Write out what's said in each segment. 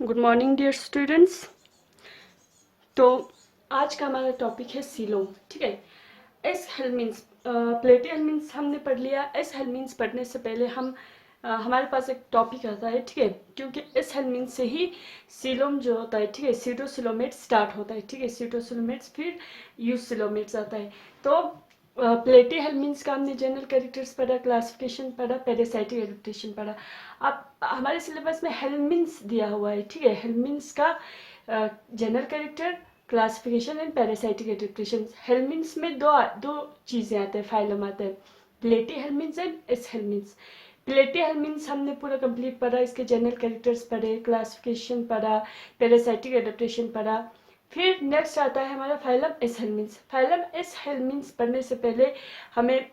Good morning dear students. तो आज का हमारा टॉपिक है सीलोम। ठीक है, एस हेल्मिन्स प्लेटी हेल्मिन्स हमने पढ़ लिया। एस हेल्मिन्स पढ़ने से पहले हमारे पास एक टॉपिक आता है। ठीक है, क्योंकि एस हेल्मिन्स से ही सीलोम जो होता है, ठीक है, सीटोसिलोमेट स्टार्ट होता है। ठीक है, सीटोसिलोमेट्स फिर यूसिलोमेट्स आता है। तो प्लेटी हेल्मिन्स का हमने जनरल कैरेक्टर्स पढ़ा, क्लासिफिकेशन पढ़ा, पैरासाइटिक एडेप्टेशन पढ़ा। अब हमारे सिलेबस में हेल्मिन्स दिया हुआ है। ठीक है, हेल्मिन्स का general character, classification and parasitic adaptation. Helminths में दो चीज़ें आते हैं, फाइलम आते हैं, प्लेटी हेल्मिन्स एंड एस हेल्मिन्स। प्लेटी हेल्मिन्स हमने पूरा कंप्लीट पढ़ा, इसके जनरल कैरेक्टर्स पढ़े, क्लासिफिकेशन पढ़ा, पैरासाइटिक एडेप्टेशन पढ़ा। फिर नेक्स्ट आता है हमारा फाइलम एस हेल्मिन्स। फाइलम एस हेल्मिन्स पढ़ने से पहले हमें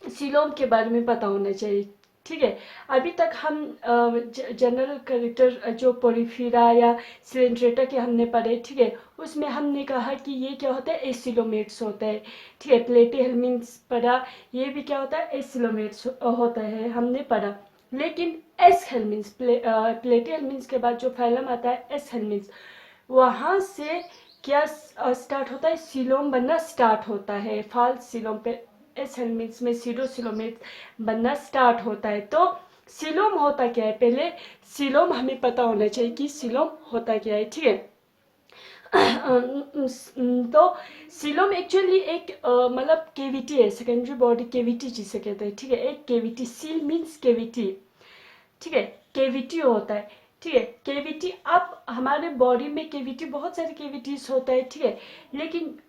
सीलोम के बारे में पता होना चाहिए। ठीक है, अभी तक हम जनरल कैरेक्टर जो पोरिफेरा या सिलेंड्रेटा के हमने पढ़े, ठीक है, उसमें हमने कहा कि ये क्या होता है, एसिलोमेट्स होता है। ठीक है, प्लेटी हेल्मिन्स पढ़ा, ये भी क्या होता है, एसिलोमेट्स होता है, हमने पढ़ा। लेकिन एस हेल्मिन्स, प्लेटी हेल्मिन्स के बाद जो फाइलम आता है एस हेल्मिन्स, वहाँ से क्या स्टार्ट होता है, सीलोम बनना स्टार्ट होता है। फाल्स सीलोम पे एस हेल्मिन्स में सीडोसिलोमेट बनना स्टार्ट होता है। तो सीलोम होता क्या है, पहले सीलोम हमें पता होना चाहिए कि सीलोम होता क्या है। ठीक है, तो सीलोम एक्चुअली एक मतलब केविटी है, सेकेंडरी बॉडी केविटी जिसे कहते हैं। ठीक है, एक केविटी, सील मीन्स केविटी। ठीक है, केविटी होता है। ठीक है, केविटी, अब हमारे बॉडी में केविटी, बहुत सारे केविटीज होता है। ठीक है, लेकिन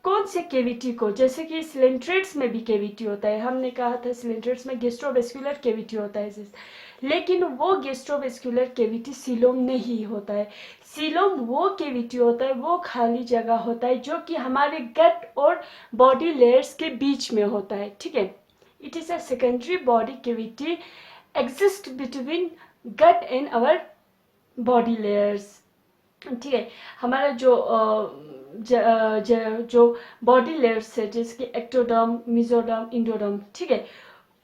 कौन से केविटी को, जैसे कि सिलेंट्रेट्स में भी केविटी होता है, हमने कहा था सिलेंट्रेट्स में गेस्ट्रोवेस्कुलर केविटी होता है, लेकिन वो गेस्ट्रोवेस्कुलर केविटी सीलोम नहीं होता है। सीलोम वो केविटी होता है, वो खाली जगह होता है जो कि हमारे गट और बॉडी लेयर्स के बीच में होता है। ठीक है, it is a secondary body cavity exist between gut and our body layers। ठीक है, हमारा जो बॉडी लेयर्स है, जैसे कि एक्टोडर्म, मिजोडर्म, इंडोडर्म, ठीक है,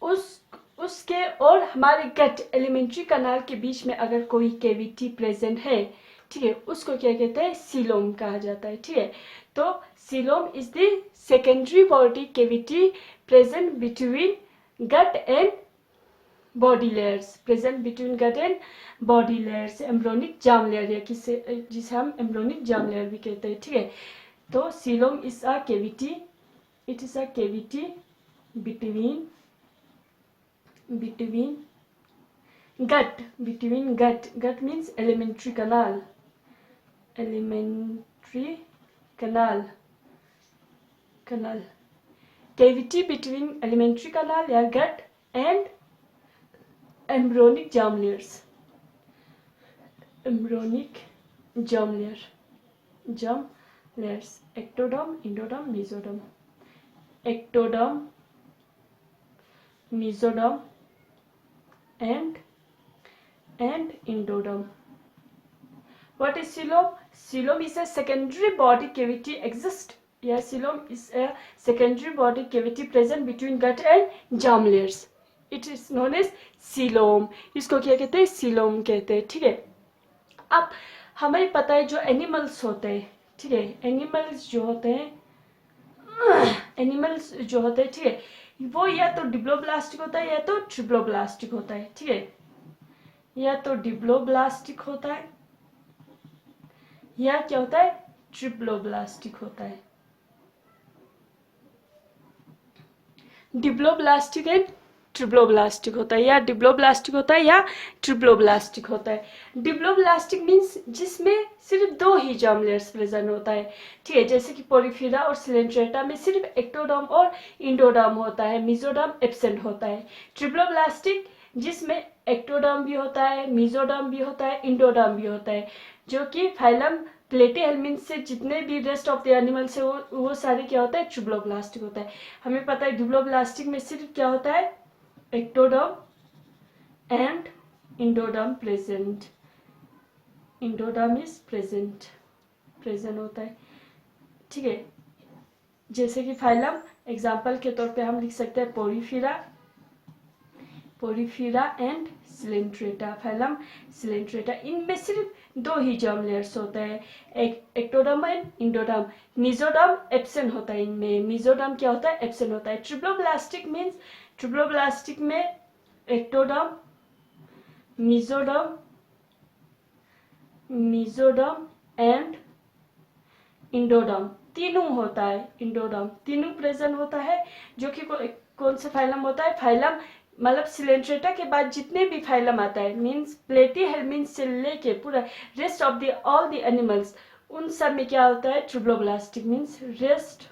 उसके और हमारे गट एलिमेंट्री कनाल के बीच में अगर कोई केविटी प्रेजेंट है, ठीक है, उसको क्या कहते हैं, सीलोम कहा जाता है। ठीक है, तो coelom is the secondary body cavity present between gut and body layers, present between gut and body layers, embryonic germ layer, या जिसे हम एम्ब्रोनिक जार्म लेयर भी कहते हैं। ठीक है, तो coelom is a cavity, it is a cavity between gut means alimentary canal, alimentary canal cavity between alimentary canal या gut and embryonic germ layers, embryonic germ layers, ectoderm, endoderm, mesoderm, ectoderm, mesoderm and endoderm. What is coelom? Coelom is a secondary body cavity exist. Yeah, coelom is a secondary body cavity present between gut and germ layers. It is known as coelom. इसको क्या कहते हैं, coelom कहते हैं। ठीक है, अब हमें पता है जो एनिमल्स होते हैं, ठीक है, एनिमल्स जो होते हैं, ठीक है, वो या तो डिप्लोब्लास्टिक होता है या तो ट्रिप्लोब्लास्टिक होता है। ठीक है, या तो डिप्लोब्लास्टिक होता है या क्या होता है, ट्रिप्लोब्लास्टिक होता है। डिप्लोब्लास्टिक एंड ट्रिप्लोब्लास्टिक होता है, या डिप्लोब्लास्टिक होता है या ट्रिप्लोब्लास्टिक होता है। डिप्लोब्लास्टिक मीन्स जिसमें सिर्फ दो ही जर्म लेयर्स प्रेजेंट होता है। ठीक है, जैसे कि पोरिफेरा और सिलेंट्रेटा में सिर्फ एक्टोडर्म और इंडोडर्म होता है, मिजोडर्म एब्सेंट होता है। ट्रिप्लोब्लास्टिक जिसमें एक्टोडर्म भी होता है, मिजोडर्म भी होता है, इंडोडर्म भी होता है, जो कि फाइलम प्लेटी हेल्मिन्स से जितने भी रेस्ट ऑफ द एनिमल्स है वो सारे क्या होता है, ट्रिप्लोब्लास्टिक होता है। हमें पता है डिप्लोब्लास्टिक में सिर्फ क्या होता है, ectoderm and endoderm present, endoderm is present होता है। ठीक है, जैसे कि फाइलम एग्जाम्पल के तौर पे हम लिख सकते हैं Porifera, Porifera and Coelenterata, phylum Coelenterata. इनमें सिर्फ 2 ही जर्म लेयर्स होते हैं, एक ectoderm and endoderm. Mesoderm absent होता है इनमें, मेसोडर्म क्या होता है, एब्सेंट होता है। ट्रिप्लोब्लास्टिक मीन्स, ट्रिप्लोब्लास्टिक में एक्टोडर्म, मेसोडर्म एंड इंडोडर्म तीनों होता है, इंडोडर्म तीनों प्रेजेंट होता है, जो कि कौन सा फाइलम होता है, फाइलम मतलब सिलेंट्रेटा के बाद जितने भी फाइलम आता है, मीन्स प्लेटीहेल्मिन्थ से लेके पूरा rest of the all the animals, उन सब में क्या होता है, triploblastic means rest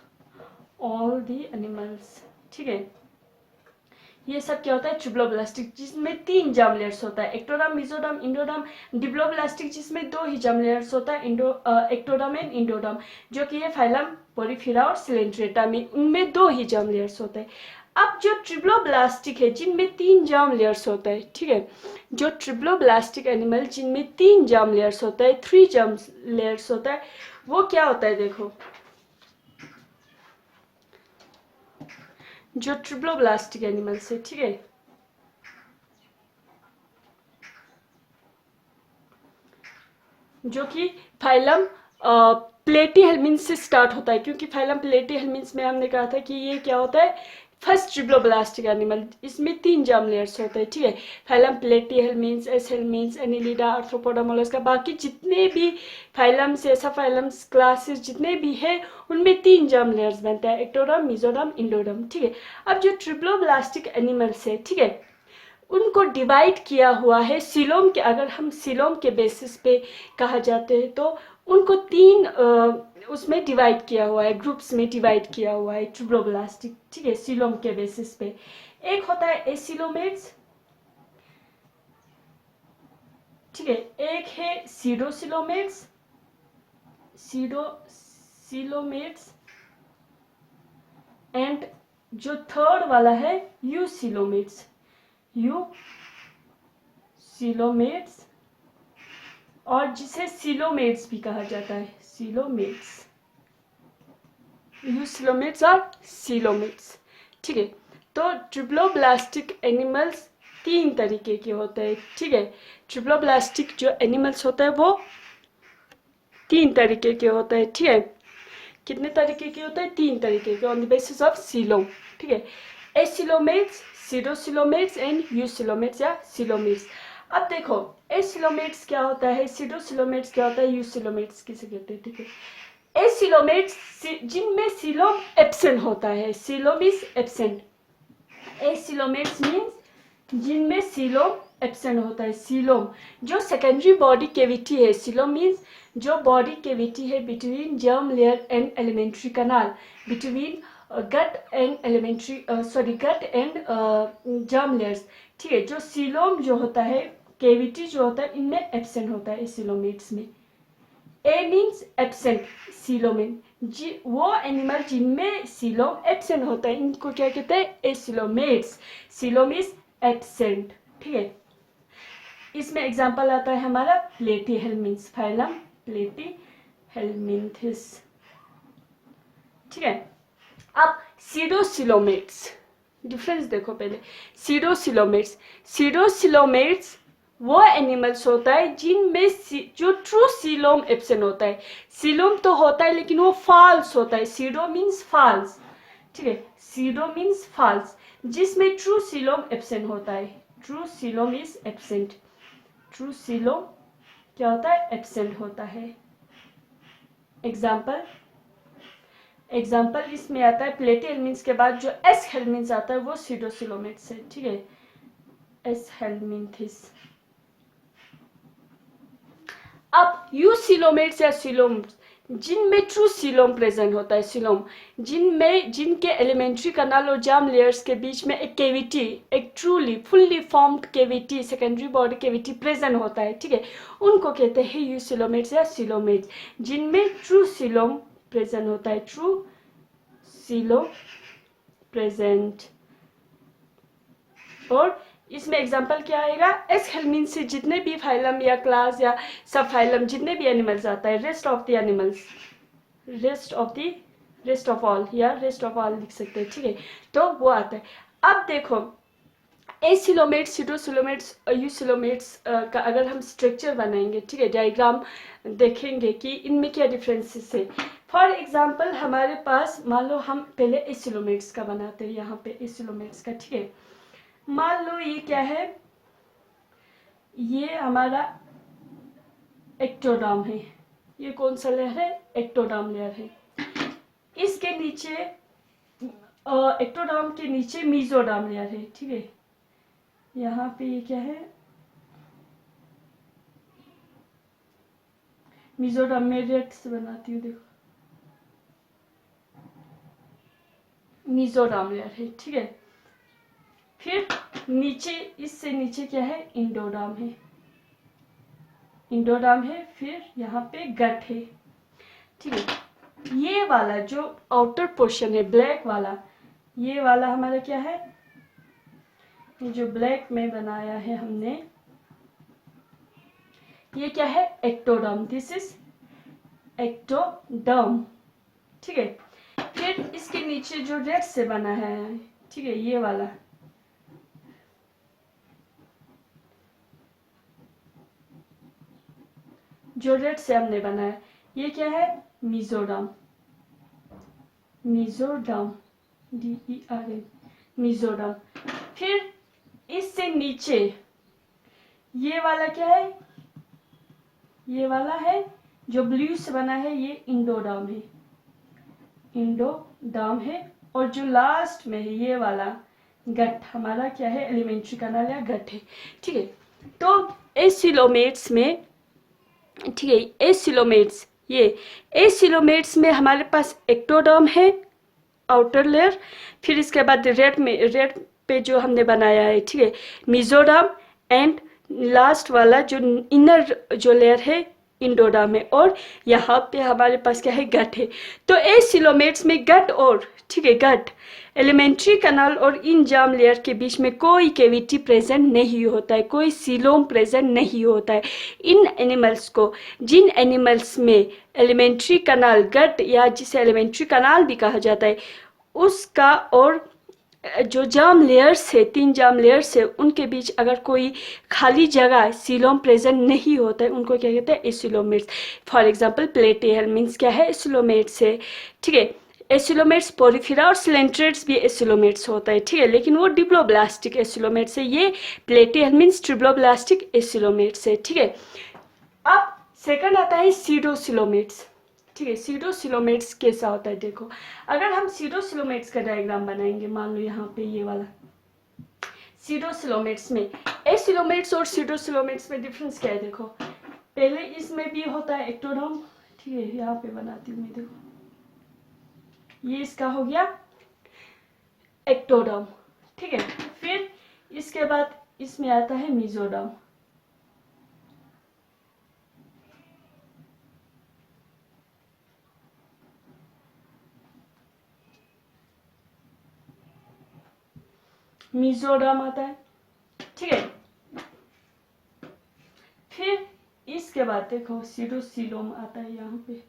all the animals, ठीक है। ये सब क्या होता है, ट्रिप्लोब्लास्टिक, जिसमें 3 जर्म लेयर्स होता है, एक्टोडर्म, मेसोडर्म, इंडोडर्म। डिप्लोब्लास्टिक जिसमें 2 ही जर्म लेयर्स होता है, एक्टोडर्म एंड इंडोडर्म, जो कि ये फाइलम पोरिफेरा और सिलेंट्रेटा में, उनमें 2 ही जर्म लेयर्स होते हैं। अब जो ट्रिप्लोब्लास्टिक है जिनमें 3 जर्म लेयर्स होता है, ठीक है, जो ट्रिप्लोब्लास्टिक एनिमल जिनमें 3 जर्म लेयर्स होता है, 3 जर्म लेयर्स होता है, वो क्या होता है, देखो जो ट्रिप्लोब्लास्टिक एनिमल्स है, ठीक है, जो कि फाइलम प्लेटीहेल्मिन्थ से स्टार्ट होता है, क्योंकि फाइलम प्लेटीहेल्मिन्थ में हमने कहा था कि ये क्या होता है, फर्स्ट ट्रिप्लोब्लास्टिक एनिमल, इसमें 3 जर्म लेयर्स होते हैं, ठीक है। फाइलम प्लेटीहेल्मिन्थ, एसहेल्मिन्थ, एनिलिडा, आर्थ्रोपोडा, मोलस्का, बाकी जितने भी फाइलम्स, ऐसा फाइलम्स क्लासेस जितने भी है, उनमें 3 जर्म लेयर्स बनते हैं, एक्टोडर्म, मेसोडर्म, इंडोडर्म, ठीक है। अब जो ट्रिप्लोब्लास्टिक एनिमल्स है, ठीक है, उनको डिवाइड किया हुआ है सीलोम के, अगर हम सीलोम के बेसिस पे कहा जाते हैं तो उनको 3 उसमें डिवाइड किया हुआ है, ग्रुप्स में डिवाइड किया हुआ है ट्रिप्लोब्लास्टिक, ठीक है, सीलोम के बेसिस पे। एक होता है एसिलोमेट्स, ठीक है, एक है सीडोसिलोमेट्स, एंड जो थर्ड वाला है यूसिलोमेट्स, और जिसे सिलोमेट्स भी कहा जाता है, यूसिलोमेट्स और सिलोमेट्स, ठीक है। तो ट्रिप्लोब्लास्टिक एनिमल्स 3 तरीके के होते हैं, ठीक है। ट्रिप्लोब्लास्टिक जो एनिमल्स होता है वो 3 तरीके के होते हैं, ठीक है। कितने तरीके के होते हैं, 3 तरीके के, on the basis of coelom, ठीक है। एसिलोमेट्स, सीडोसिलोमेट्स एंड यूसिलोमेट्स या सिलोमेट्स। अब देखो एसिलोमेट्स क्या होता है, सीडोसिलोमेट्स क्या होता है, यूसिलोमेट्स किसे कहते हैं, ठीक है। एसिलोमेट्स जिनमें सीलोम एब्सेंट होता है, coelom is absent. Acoelomates means जिनमें सीलोम एब्सेंट होता है। सीलोम जो सेकेंडरी बॉडी केविटी है, सीलोम मीन्स जो बॉडी केविटी है between germ layer and alimentary canal, between gut and gut and germ layers, ठीक है। जो सीलोम जो होता है, केविटी जो होता है, इनमें एब्सेंट होता है सिलोमेट्स में। ए मीन्स एब्सेंट, सीलोमेन, वो एनिमल जिनमें सीलोम एब्सेंट होता है, इनको क्या कहते हैं, एसिलोमेट्स। सीलोम इज एब्सेंट, ठीक है। इसमें एग्जांपल आता है हमारा प्लेटीहेल्मिन्थ, फाइलम प्लेटीहेल्मिन्थिस, ठीक है। अब सीडोसिलोमेट्स, डिफरेंस देखो पहले। सीडोसिलोमेट्स वो एनिमल्स होता है जिनमें जो ट्रू सीलोम एब्सेंट होता है। सीलोम तो होता है लेकिन वो फॉल्स होता है, सीडो मीन्स फॉल्स, ठीक है, सीडो मीन्स फॉल्स, जिसमें ट्रू सीलोम एब्सेंट होता है। True coelom is absent, true coelom क्या होता है, एब्सेंट होता है। एग्जाम्पल इसमें आता है प्लेटीहेल्मिन्थ के बाद जो एस हेल्मिन्थ आता है वो सीडोसिलोमेट्स है, ठीक है, एस हेल्मिन्थिस। अब यूसिलोमेट्स या सिलोम्स जिनमें ट्रू सीलोम प्रेजेंट होता है, सीलोम जिनके एलिमेंट्री कनाल और जर्म लेयर्स के बीच में एक केविटी, एक truly fully formed cavity, secondary body cavity present होता है, ठीक है, उनको कहते हैं यूसिलोमेट्स या सिलोमेट्स, जिनमें ट्रू सीलोम प्रेजेंट होता है, ट्रू सीलोम प्रेजेंट। और इसमें एग्जांपल क्या आएगा, एस हेल्मिन्थ से जितने भी फाइलम या क्लास या सब फाइलम जितने भी एनिमल्स आता है, rest of the animals, rest of all लिख सकते हैं, ठीक है, तो वो आता है। अब देखो एसिलोमेट्स, सीडोसिलोमेट्स, यूसिलोमेट्स का अगर हम स्ट्रक्चर बनाएंगे, ठीक है, डायग्राम देखेंगे कि इनमें क्या डिफरेंसेस है। फॉर एग्जांपल हमारे पास मान लो हम पहले एसिलोमेट्स का बनाते हैं, यहाँ पे एसिलोमेट्स का, ठीक है। मान लो ये क्या है, ये हमारा एक्टोडर्म है, ये कौन सा लेयर है, एक्टोडर्म लेयर है। इसके नीचे एक्टोडर्म के नीचे मीजोडर्म लेयर है, ठीक है। यहाँ पे ये क्या है, मीजोडर्म में रेड से बनाती हूँ, देखो मीजोडर्म लेयर है, ठीक है। फिर नीचे, इससे नीचे क्या है, इंडोडर्म है, इंडोडर्म है। फिर यहाँ पे गट है, ठीक है। ये वाला जो आउटर पोर्शन है ब्लैक वाला, ये वाला हमारा क्या है, ये जो ब्लैक में बनाया है हमने, ये क्या है, एक्टोडर्म, दिस इज एक्टोडर्म, ठीक है। फिर इसके नीचे जो रेड से बना है, ठीक है, ये वाला, जो रेड से हमने बनाया, ये क्या है, मीजोडर्म, मीजोडर्म, DERM, मीजोडर्म। फिर इससे नीचे ये वाला क्या है, ये वाला है जो ब्लू से बना है, ये इंडोडर्म है, इंडोडर्म है। और जो लास्ट में है ये वाला गट, हमारा क्या है, एलिमेंट्री कैनाल या गट है, ठीक है। तो एसिलोमेट्स में, ठीक है, एसिलोमेट्स, ये एसिलोमेट्स में हमारे पास एक्टोडर्म है आउटर लेयर, फिर इसके बाद रेड में, रेड पे जो हमने बनाया है, ठीक है, मीजोडर्म, एंड लास्ट वाला जो इनर जो लेयर है, इंडोडर्म है। और यहाँ पे हमारे पास क्या है, गट है। तो एसिलोमेट्स में गट और, ठीक है, गट, एलिमेंट्री कैनाल और इन जाम लेयर के बीच में कोई कैविटी प्रेजेंट नहीं होता है, कोई सीलोम प्रेजेंट नहीं होता है। इन एनिमल्स को, जिन एनिमल्स में एलिमेंट्री कैनाल, गट या जिसे एलिमेंट्री कैनाल भी कहा जाता है, उसका और जो जाम लेयर्स है, 3 जाम लेयर्स है, उनके बीच अगर कोई खाली जगह, सीलोम प्रेजेंट नहीं होता है, उनको क्या कहते हैं, एसिलोमेट्स। फॉर एग्जांपल प्लेटिहेल्मिन्थ्स क्या है, एसिलोमेट्स है, ठीक है। एसिलोमेट्स, पोरिफेरा और सिलेंट्रेट्स भी एसिलोमेट्स होता है, ठीक है, लेकिन वो डिप्लोब्लास्टिक एसिलोमेट्स है। ये प्लेटिहेल्मिन्थ्स ट्रिप्लोब्लास्टिक एसिलोमेट्स है, ठीक है। अब सेकंड आता है सीडोसिलोमेट्स, ठीक है। सीडोसिलोमेट्स कैसा होता है, देखो अगर हम सीडोसिलोमेट्स का डायग्राम बनाएंगे, मान लो यहाँ पे ये वाला सीडोसिलोमेट्स में, एसिलोमेट्स और सीडोसिलोमेट्स में डिफरेंस क्या है, देखो पहले इसमें भी होता है एक्टोडर्म, ठीक है, यहाँ पे बनाती हूँ मैं, देखो ये इसका हो गया एक्टोडर्म, ठीक है। फिर इसके बाद इसमें आता है मीजोडर्म, मीजोरम आता है, ठीक है। फिर इसके बाद देखो सीडोसिलोम आता है यहाँ पे,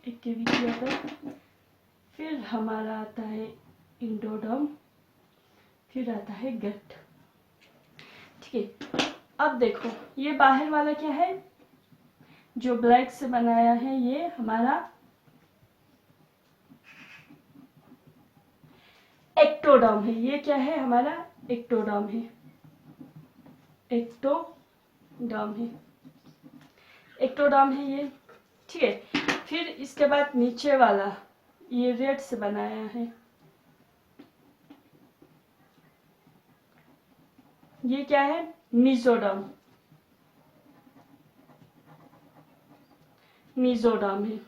एक केविटी आता है। फिर हमारा आता है इंडोडर्म, फिर आता है गट, ठीक है। अब देखो ये बाहर वाला क्या है, जो ब्लैक से बनाया है, ये हमारा एक्टोडर्म है। ये क्या है, हमारा एक्टोडर्म है, एक्टोडर्म है, एक्टोडर्म है ये, ठीक है। फिर इसके बाद नीचे वाला ये रेड से बनाया है, ये क्या है, मीजोडर्म, मीजोडर्म है।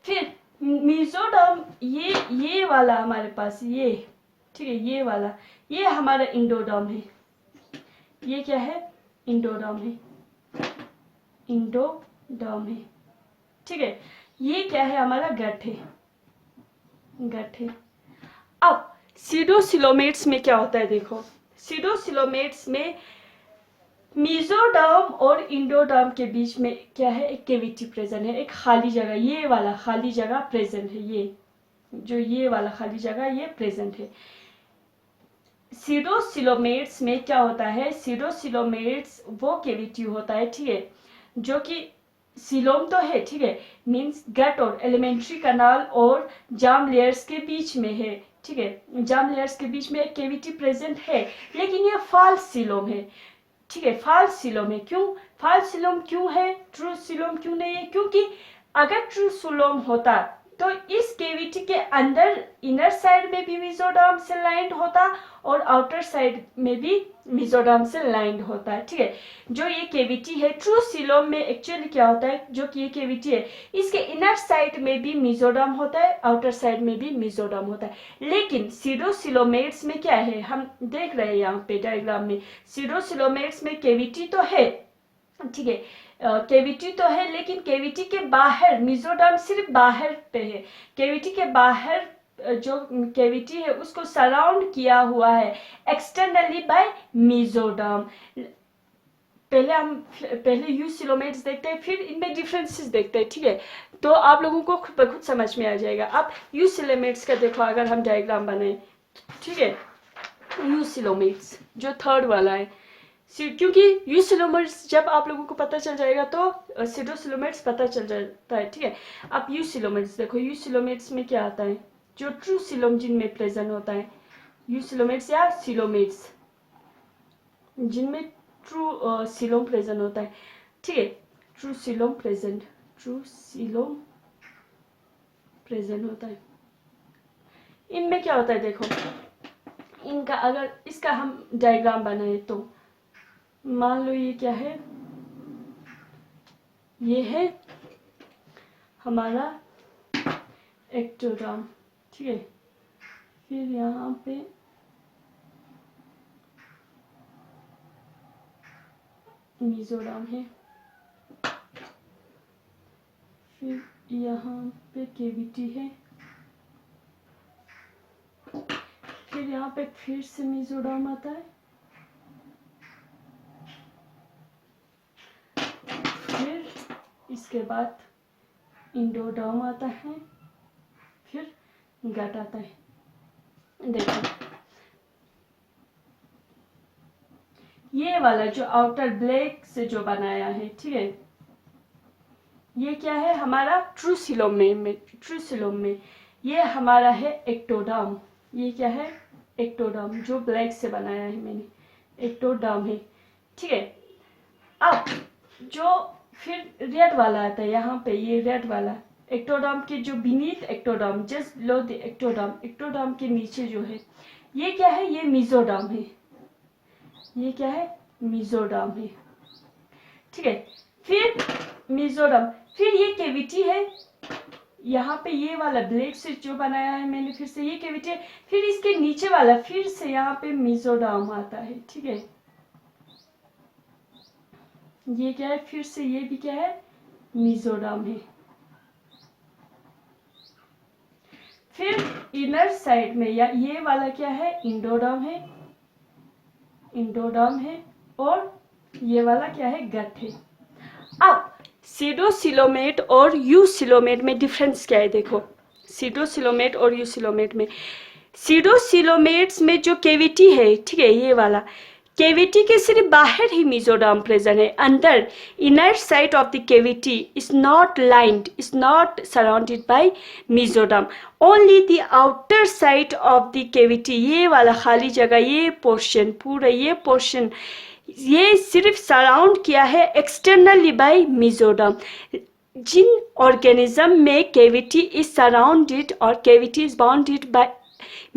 फिर मीजोडर्म, ये वाला हमारे पास, ये ठीक है, ये वाला, ये हमारा इंडोडर्म है। ये क्या है, इंडोडर्म है, इंडोडर्म है, ठीक है। ये क्या है, हमारा गट है, गट है। अब सीडोसिलोमेट्स में क्या होता है, देखो सीडोसिलोमेट्स में मीजोडर्म और इंडोडर्म के बीच में क्या है, एक केविटी प्रेजेंट है, एक खाली जगह, ये वाला खाली जगह प्रेजेंट है, ये वाला खाली जगह ये प्रेजेंट है। सीडोसिलोमेट्स में क्या होता है, सीडोसिलोमेट्स वो केविटी होता है, ठीक है, जो कि सिलोम तो है, ठीक है, मींस गट और एलिमेंट्री कनाल और जार्म लेयर्स के बीच में है, ठीक है, जार्म लेयर्स के बीच में एक केविटी प्रेजेंट है, लेकिन ये फॉल्स सिलोम है, ठीक है, फॉल्स सिलोम है। क्यों फॉल्स सिलोम क्यों है, ट्रू सिलोम क्यों नहीं है? क्योंकि अगर ट्रू सिलोम होता तो इस केविटी के अंदर इनर साइड में भी मेसोडर्म से लाइंड होता और आउटर साइड में भी मेसोडर्म से लाइंड होता है, ठीक है। जो ये केविटी है ट्रू सिलोम में एक्चुअली क्या होता है, जो कि ये केविटी है इसके इनर साइड में भी मेसोडर्म होता है, आउटर साइड में भी मेसोडर्म होता है। लेकिन सीडोसिलोमेट्स में क्या है, हम देख रहे हैं यहाँ पे डायग्राम में, सीडोसिलोमेट्स में केविटी तो है, ठीक है, केविटी तो है, लेकिन केविटी के बाहर मेसोडर्म सिर्फ बाहर पे है, केविटी के बाहर जो केविटी है उसको सराउंड किया हुआ है एक्सटर्नली बाय मेसोडर्म। पहले यूसिलोमेट्स देखते हैं, फिर इनमें डिफरेंसेस देखते हैं, ठीक है, तो आप लोगों को खुद समझ में आ जाएगा। अब यूसिलोमेट्स का देखो, अगर हम डायग्राम बनाए, ठीक है, यूसिलोमेट्स जो थर्ड वाला है, क्योंकि यूसिलोमेट्स जब आप लोगों को पता चल जाएगा तो सीडोसिलोमेट्स पता चल जाता है, ठीक है। अब यूसिलोमेट्स देखो, यूसिलोमेट्स में क्या आता है, जो ट्रू सिलोम जिनमें प्रेजेंट होता है, यूसिलोमेट्स या सिलोमेट्स जिनमें ट्रू सिलोम प्रेजेंट होता है, ठीक है, ट्रू सिलोम प्रेजेंट होता है। इनमें क्या होता है देखो, इनका अगर इसका हम डायग्राम बनाए तो मान लो ये क्या है, ये है हमारा एक्टोडर्म, ठीक है, फिर यहाँ पे मेसोडर्म है, फिर यहाँ पे केविटी है, फिर यहाँ पे फिर से मेसोडर्म आता है, इसके बाद इंडोडर्म आता है, फिर गट आता है। देखो ये वाला जो आउटर ब्लैक से जो बनाया है, ठीक है, ये क्या है हमारा ट्रू सिलोम में ये हमारा है एक्टोडर्म, ये क्या है एक्टोडर्म, जो ब्लैक से बनाया है मैंने, एक्टोडर्म है, ठीक है। अब जो फिर रेड वाला आता है यहाँ पे, ये रेड वाला एक्टोडर्म के जो beneath ectoderm, just below the ectoderm के नीचे जो है ये क्या है, ये मेसोडर्म है, ये क्या है मेसोडर्म है, ठीक है। फिर मेसोडर्म, फिर ये केविटी है यहाँ पे, ये वाला ब्लैक से जो बनाया है मैंने, फिर से ये केविटी है, फिर इसके नीचे वाला फिर से यहाँ पे मेसोडर्म आता है, ठीक है, ये क्या है, फिर से ये भी क्या है मेसोडर्म है। फिर इनर साइड में या ये वाला क्या है इंडोडर्म है और ये वाला क्या है गट है। अब सीडोसिलोमेट और यूसिलोमेट में डिफरेंस क्या है देखो, सीडोसिलोमेट और यूसिलोमेट में, सीडोसिलोमेट्स में जो केविटी है, ठीक है, ये वाला केविटी के सिर्फ बाहर ही मेसोडर्म प्रेजेंट है, अंदर inner side of the cavity is not lined, is not surrounded by mesoderm, only the outer side of the cavity, ये वाला खाली जगह, ये पोर्शन, पूरा ये पोर्शन, ये सिर्फ सराउंड किया है एक्सटर्नली बाय मेसोडर्म। जिन ऑर्गेनिज्म में केविटी इज सराउंडेड और cavity is bounded by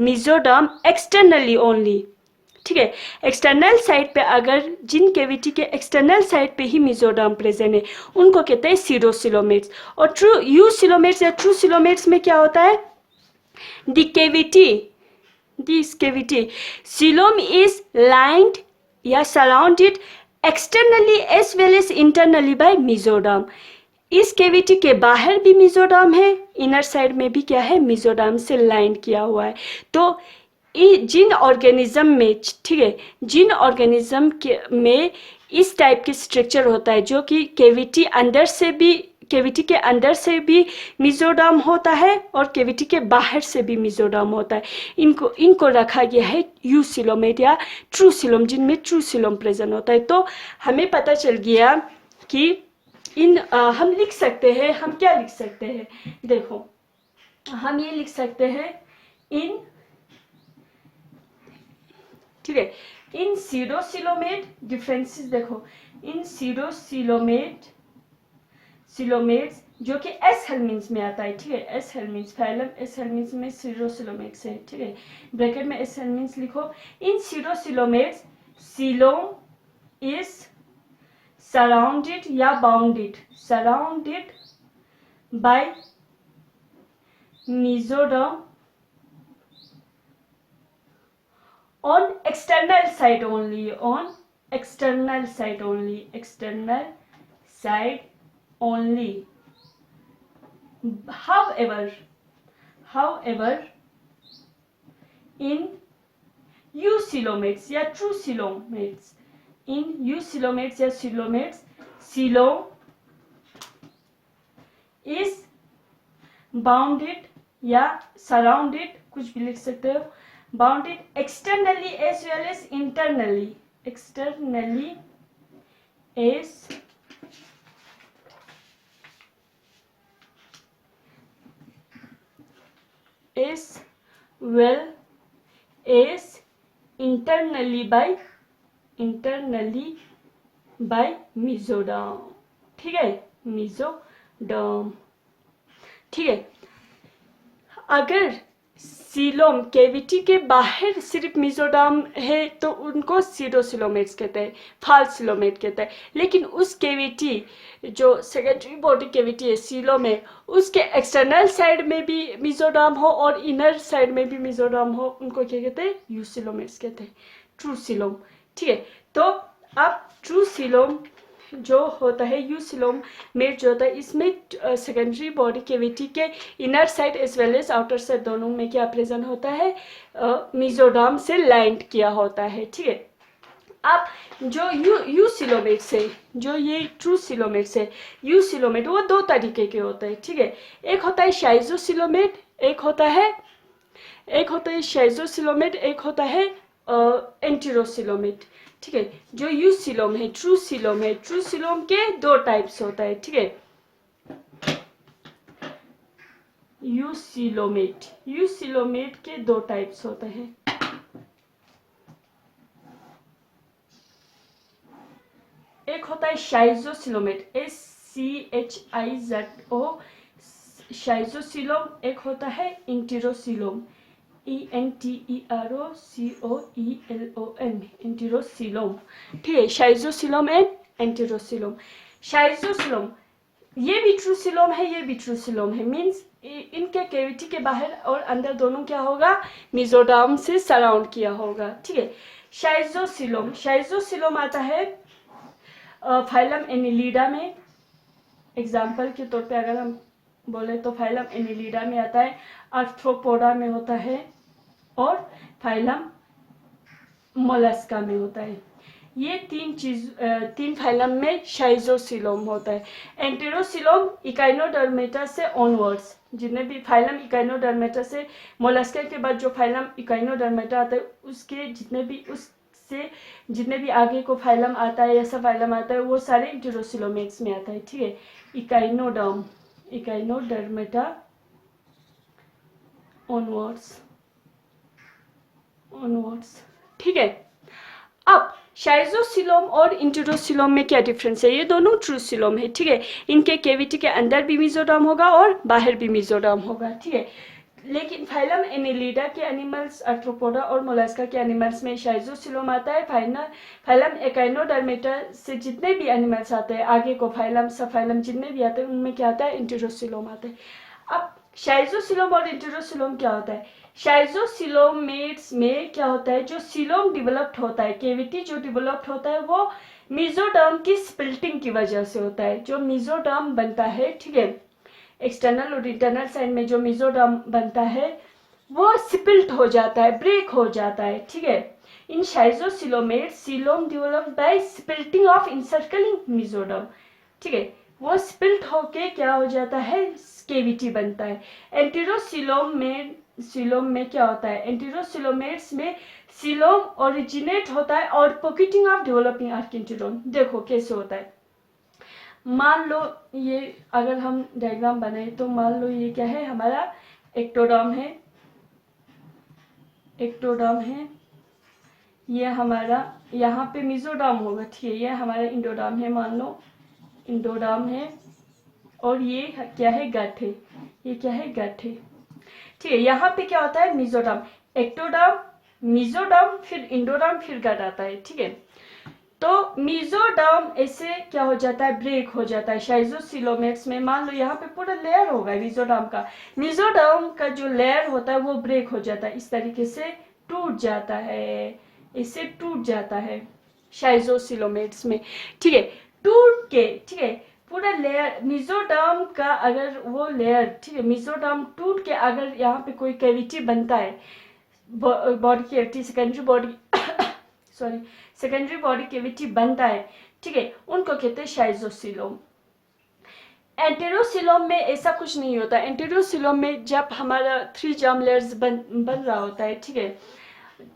mesoderm externally only, ठीक है, एक्सटर्नल साइड पे अगर जिन केविटी के एक्सटर्नल साइड पे ही मेसोडर्म प्रेजेंट है उनको कहते हैं सीडोसिलोमेट्स। और ट्रू यूसिलोमेट्स या ट्रू सिलोमेट्स में क्या होता है, this cavity coelom is lined या surrounded externally as well as internally by mesoderm. इस केविटी के बाहर भी मेसोडर्म है, इनर साइड में भी क्या है मेसोडर्म से लाइन किया हुआ है। तो जिन ऑर्गेनिज्म में, ठीक है, जिन ऑर्गेनिज्म में इस टाइप की स्ट्रक्चर होता है जो कि केविटी के अंदर से भी मिजोडाम होता है और केविटी के बाहर से भी मिजोडाम होता है। इनको रखा गया है यूसिलोमेट या ट्रूसिलोम, जिनमें ट्रूसिलोम प्रेजेंट होता है। तो हमें पता चल गया कि हम लिख सकते हैं, हम क्या लिख सकते हैं, देखो हम ये लिख सकते हैं ठीक है, इन सीरोसिलोमेट डिफरेंसेस, देखो इन सिलोमेट्स जो कि एस हेलमिन्स में आता है, ठीक है, S helminths phylum S helminths में सीरोसिलोमेट्स है, ठीक है, ब्रैकेट में एस हेलमिन्स लिखो। इन सीरोसिलोमेट्स सीलोम इज सराउंडेड या surrounded by mesoderm on external side only. However, in eucoelomates या true coelomates, coelom is bounded या सराउंडेड, कुछ भी लिख सकते हो, bounded externally as well as internally, as well as internally by mesoderm, ठीक है, mesoderm, ठीक है। अगर सीलोम केविटी के बाहर सिर्फ मिजोडाम है तो उनको सीरोसिलोमेट्स कहते हैं, फाल्स सिलोमेट कहते हैं। लेकिन उस केविटी जो सेकेंडरी बॉडी केविटी है सीलोम में, उसके एक्सटर्नल साइड में भी मिजोडाम हो और इनर साइड में भी मिजोडाम हो, उनको क्या कहते हैं, यूसिलोमेट्स कहते हैं, ट्रू सिलोम, ठीक है। तो अब ट्रू सिलोम जो होता है, यूसिलोमेट जो होता है, इसमें सेकेंडरी बॉडी केविटी के inner side as well as outer side दोनों में क्या प्रेजेंट होता है, मिजोडाम से लाइंड किया होता है, ठीक है। अब जो यूसिलोमेट्स है, जो ये ट्रू सिलोमेट्स है, यूसिलोमेट वो दो तरीके के होते हैं, ठीक है। एक होता है शाइजोसिलोमेट, एक होता है शाइजोसिलोमेट, एक होता है एंटीरोसिलोमेट, ठीक है। जो यूसिलोम है, ट्रू सिलोम के दो टाइप्स होता है, ठीक है। यूसिलोमेट के दो टाइप्स होते हैं। एक होता है शाइजोसिलोमेट, SCHIZO शाइजोसिलोम, एक होता है इंटेरोसिलोम, ENTEROCOELOM, इंटेरोसिलोम, ठीक है। शाइजोसिलोम एंड एंटेरोसिलोम। शाइजोसिलोम ये भी ट्रू सिलोम है, ये भी ट्रू सिलोम है, मीन्स इनके केविटी के बाहर और अंदर दोनों क्या होगा, मिजोडाम से सराउंड किया होगा, ठीक है। शाइजोसिलोम आता है फाइलम एनिलिडा में। एग्जाम्पल के तौर पे अगर हम बोले तो फाइलम एनिलिडा में आता है, आर्थ्रोपोडा में होता है और फाइलम मोलस्का में होता है। ये तीन फाइलम में शाइजोसिलोम होता है। एंटेरोसिलोम इकाइनोडर्मेटा से ऑनवर्ड्स, जितने भी फाइलम इकाइनोडर्मेटा से, मोलस्का के बाद जो फाइलम इकाइनोडर्मेटा आता है उसके जितने भी आगे को फाइलम आता है, ऐसा फाइलम आता है, वो सारे एंटेरोसिलोमेट्स में आता है, ठीक है। इकाइनोडर्मेटा ऑनवर्ड्स, ठीक है। अब शाइजोसिलोम और इंटेरोसिलोम में क्या डिफरेंस है, ये दोनों ट्रू सिलोम है, ठीक है। इनके केविटी के अंदर भी मिजोडाम होगा और बाहर भी मिजोडाम होगा, ठीक है। लेकिन फाइलम एनिलिडा के एनिमल्स, आर्थ्रोपोडा और मोलस्का के एनिमल्स में शाइजोसिलोम आता है। फाइलम एकाइनोडर्मेटा से जितने भी एनिमल्स आते हैं आगे को, फाइलम सब फाइलम जितने भी आते हैं उनमें क्या आता है, इंटेरोसिलोम आता है। अब शाइजोसिलोम और इंटेरोसिलोम क्या होता है, शाइजोसिलोमेट्स में क्या होता है, जो सिलोम डिवेलप्ड होता है, केविटी जो डिवेलप्ड होता है वो मिजोडर्म की स्प्लिटिंग की वजह से होता है। जो मिजोडर्म बनता है, ठीक है, एक्सटर्नल और इंटरनल साइड में जो मिजोडर्म बनता है वो स्प्लिट हो जाता है, ब्रेक हो जाता है, ठीक है। In schizocoelomate coelom developed by splitting of encircling mesoderm, ठीक है, वो स्प्लिट होके क्या हो जाता है, केविटी बनता है। सीलोम में क्या होता है, एंटीरोसिलोमेट्स में सीलोम ओरिजिनेट होता है और पॉकेटिंग ऑफ डेवलपिंग आर्किन्टिरोन। देखो कैसे होता है, मान लो ये अगर हम डायग्राम बनाए तो मान लो ये क्या है, हमारा एक्टोडर्म है, ये हमारा यहाँ पे मेसोडर्म होगा, ठीक है, ये हमारा इंडोडर्म है, मान लो इंडोडर्म है, और ये क्या है, गट है, ये क्या है, गट है, ठीक है। यहाँ पे क्या होता है, मेसोडर्म, एक्टोडर्म, मेसोडर्म, फिर इंडोडर्म, फिर गट आता है, ठीक है। तो मेसोडर्म ऐसे क्या हो जाता है, ब्रेक हो जाता है शाइजोसिलोमेट्स में। मान लो यहाँ पे पूरा लेयर होगा मेसोडर्म का जो लेयर होता है वो ब्रेक हो जाता है, इस तरीके से टूट जाता है, इससे टूट जाता है शाइजोसिलोमेट्स में, ठीक है, टूट के, ठीक है, पूरा लेयर मेसोडर्म का अगर वो लेयर, ठीक है, मेसोडर्म टूट के अगर यहाँ पे कोई कैविटी बनता है, body cavity, secondary body cavity बनता है, ठीक है, उनको कहते हैं शाइजोसिलोम। एंटेरोसिलोम में ऐसा कुछ नहीं होता। एंटेरोसिलोम में जब हमारा 3 जर्म लेयर्स बन रहा होता है, ठीक है,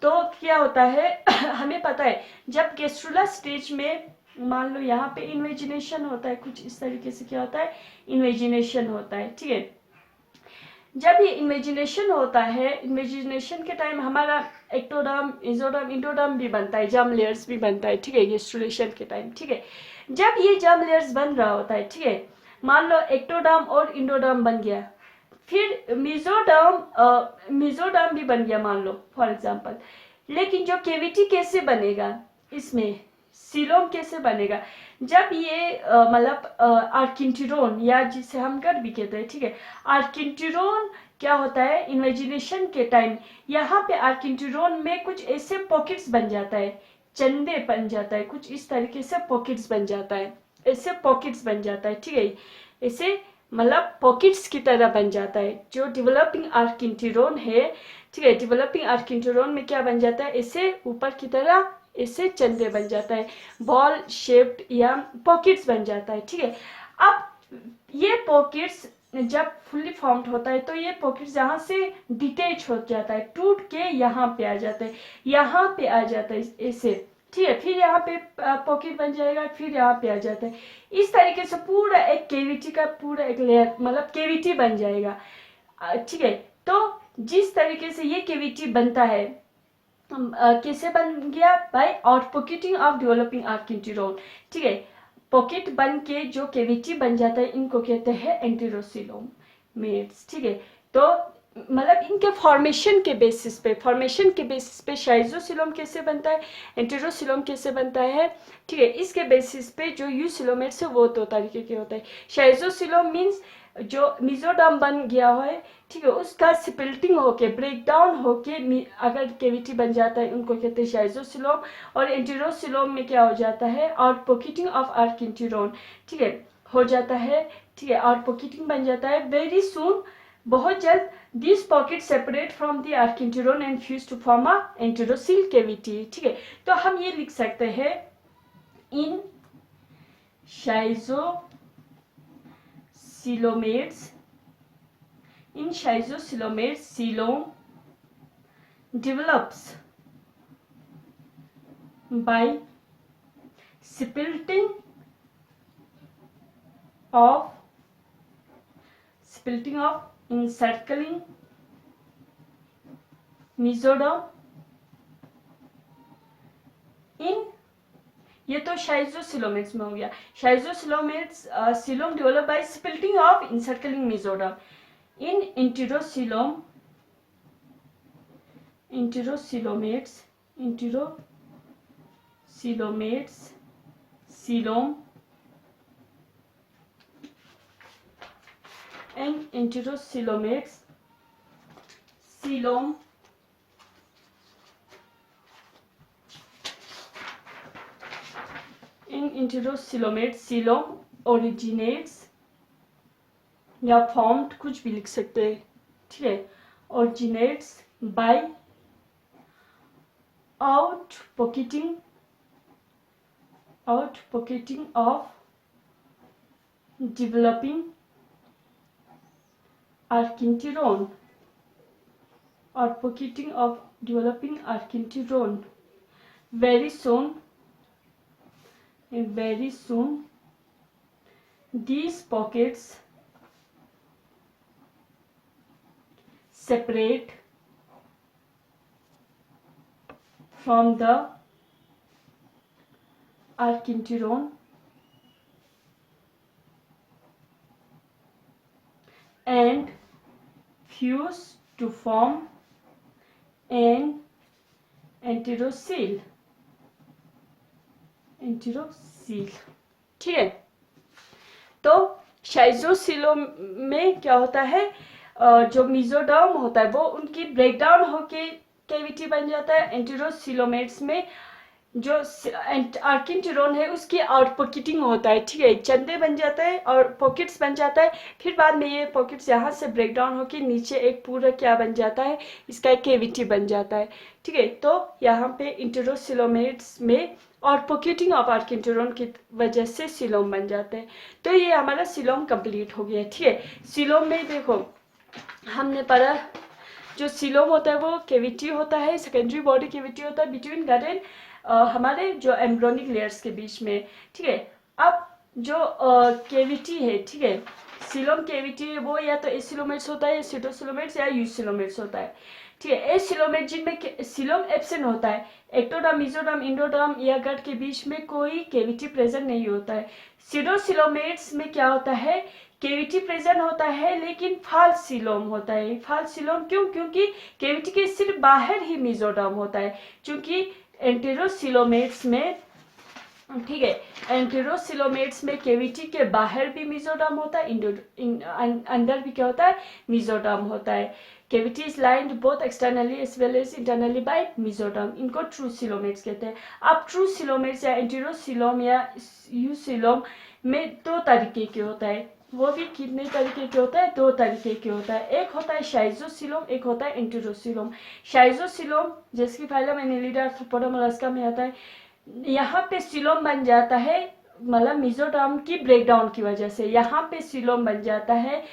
तो क्या होता है हमें पता है जब गैस्ट्रुला स्टेज में मान लो यहाँ पे इन्वेजिनेशन होता है, कुछ इस तरीके से क्या होता है, इन्वेजिनेशन होता है, ठीक है। जब ये इन्वेजिनेशन होता है, इन्वेजिनेशन के टाइम हमारा एक्टोडर्म, इजोडर्म, इंडोडर्म भी बनता है, जर्म लेयर्स भी बनता है, ठीक है, गैस्ट्रुलेशन के टाइम, ठीक है। जब ये जर्म लेयर्स बन रहा होता है, ठीक है, मान लो एक्टोडर्म और इंडोडर्म बन गया, फिर मेसोडर्म भी बन गया मान लो फॉर एग्जांपल, लेकिन जो केविटी कैसे बनेगा, इसमें सीलोम कैसे बनेगा, जब ये मतलब आर्किन्टिरोन या जिसे हम गट भी कहते हैं, ठीक है, आर्किन्टिरोन क्या होता है, इन्वेजिनेशन के टाइम यहाँ पे आर्किन्टिरोन में कुछ ऐसे पॉकेट्स बन जाता है, चंदे बन जाता है, कुछ इस तरीके से पॉकेट्स बन जाता है, ऐसे पॉकेट्स बन जाता है, ठीक है, ऐसे मतलब पॉकेट्स की तरह बन जाता है। जो डेवलपिंग आर्किन्टिरोन है, ठीक है, डेवलपिंग आर्किन्टिरोन में क्या बन जाता है, ऐसे ऊपर की तरह ऐसे चंदे बन जाता है, बॉल शेप्ड या पॉकेट्स बन जाता है, ठीक है। अब ये पॉकेट्स जब फुल्ली फॉर्म्ड होता है तो ये पॉकेट्स यहाँ से डिटेच हो जाता है, टूट के यहाँ पे आ जाता है, यहाँ पे आ जाता है ऐसे, ठीक है, फिर यहाँ पे पॉकेट बन जाएगा, फिर यहाँ पे आ जाता है, इस तरीके से पूरा एक केविटी का पूरा एक लेयर मतलब केविटी बन जाएगा, ठीक है। तो जिस तरीके से ये केविटी बनता है, कैसे बन गया, by outpocketing of developing archenteron, ठीक है, पॉकेट बन के जो केविटी बन जाता है इनको कहते हैं एंटेरोसिलोमेट्स, ठीक है। तो मतलब इनके फॉर्मेशन के बेसिस पे शाइजोसिलोम कैसे बनता है, एंटेरोसिलोम कैसे बनता है, ठीक है, इसके बेसिस पे जो यूसिलोमेट्स है वो 2 तरीके के होते हैं। शाइजोसिलोम मीन्स जो मेसोडर्म बन गया है, ठीक है, उसका स्प्लिटिंग होके ब्रेक डाउन होके अगर केविटी बन जाता है उनको कहते हैं शाइजोसिलोम। और एंटेरोसिलोम में क्या हो जाता है, आउट पॉकेटिंग ऑफ आर्किन्टिरोन, ठीक है, हो जाता है, ठीक है, आउट पॉकेटिंग बन जाता है वेरी सून, बहुत जल्द। This pocket separate from the archenteron and fuse to form a enterocoel cavity, ठीक है। तो हम ये लिख सकते हैं in schizocoelomates coelom develops by splitting of encircling mesoderm in, ये तो शाइजोसिलोमेट्स में हो गया। Schizocoelomates coelom develop by splitting of encircling mesoderm in enterocylomates coelom and enterocylomates coelom in enterocylomates coelom originates या फॉर्म्ड कुछ भी लिख सकते हैं, ठीक है, originates by outpocketing of developing archinterone, very soon these pockets separate from the archinterone and fuse to form an enterocyl. ठीक है, तो शाइजोसिलो में क्या होता है, जो मेसोडर्म होता है वो उनकी ब्रेकडाउन होके कैविटी बन जाता है। एंटेरोसिलोमेट्स में जो आर्किनटिरोन है उसकी आउटपॉकेटिंग होता है, ठीक है, चंदे बन जाता है और पॉकेट्स बन जाता है। फिर बाद में ये पॉकेट्स यहाँ से ब्रेक डाउन होकर नीचे एक पूरा क्या बन जाता है, इसका एक कैविटी बन जाता है, ठीक है। तो यहाँ पे इंटेरोसिलोमेट्स में और पॉकेटिंग ऑफ आर्किनटिरोन की वजह से सिलोम बन जाते हैं। तो ये हमारा सिलोम कंप्लीट हो गया, ठीक है। सिलोम में देखो हमने पढ़ा जो सिलोम होता है वो कैविटी होता है, सेकेंडरी बॉडी कैविटी होता है बिटवीन गट एंड हमारे जो एम्ब्रोनिक लेयर्स के बीच में, ठीक है। अब जो कैविटी है, ठीक है, सिलोम कैविटी है वो या तो एसिलोमेट्स होता है या सीटोसिलोमेट्स या यूसिलोमेट्स होता है, ठीक है। एसिलोमेट जिनमें सिलोम एब्सेंट होता है, एक्टोडर्म, मेसोडर्म, इंडोडर्म या गट के बीच में कोई कैविटी प्रेजेंट नहीं होता है। सीडोसिलोमेट्स में क्या होता है, कैविटी प्रेजेंट होता है लेकिन फाल्स सिलोम होता है। फाल्स सिलोम क्यों, क्योंकि कैविटी के सिर्फ बाहर ही मेसोडर्म होता है, क्योंकि एंटेरोसिलोमेट्स में, ठीक है, एंटेरोसिलोमेट्स में कैविटी के बाहर भी मेसोडर्म होता है, अंदर भी क्या होता है, मेसोडर्म होता है। Cavity is lined both externally as well as internally by mesoderm, इनको ट्रू सिलोमेट्स कहते हैं। अब ट्रू सिलोमेट्स या एंटेरोसिलोम या यूसिलोम में दो तरीके के होता है, वो भी कितने तरीके के होता है, दो तरीके के होता है। एक होता है शाइजोसिलोम, एक होता है एंटेरोसिलोम। शाइजोसिलोम जैसे कि फाइलम एनिलिडा आर्थ्रोपोडा मोलस्का में आता है, यहाँ पे सिलोम बन जाता है, मतलब मेसोडर्म की ब्रेकडाउन की वजह से यहाँ पे सिलोम बन जाता है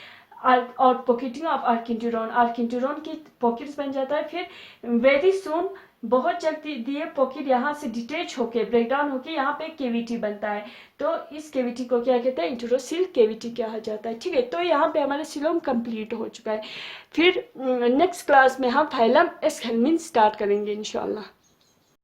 और पॉकेटिंग ऑफ आर्किनटिरोन की पॉकेट्स बन जाता है। फिर वेरी सून बहुत जल्दी दिए पॉकेट यहाँ से डिटेच होके ब्रेकडाउन होके यहाँ पे कैविटी बनता है, तो इस कैविटी को क्या कहते हैं, इंटेरोसिल कैविटी कहा जाता है, ठीक है। तो यहाँ पे हमारा सिलोम कंप्लीट हो चुका है। फिर नेक्स्ट क्लास में हम फाइलम एस्केल्मिन स्टार्ट करेंगे इंशाल्लाह।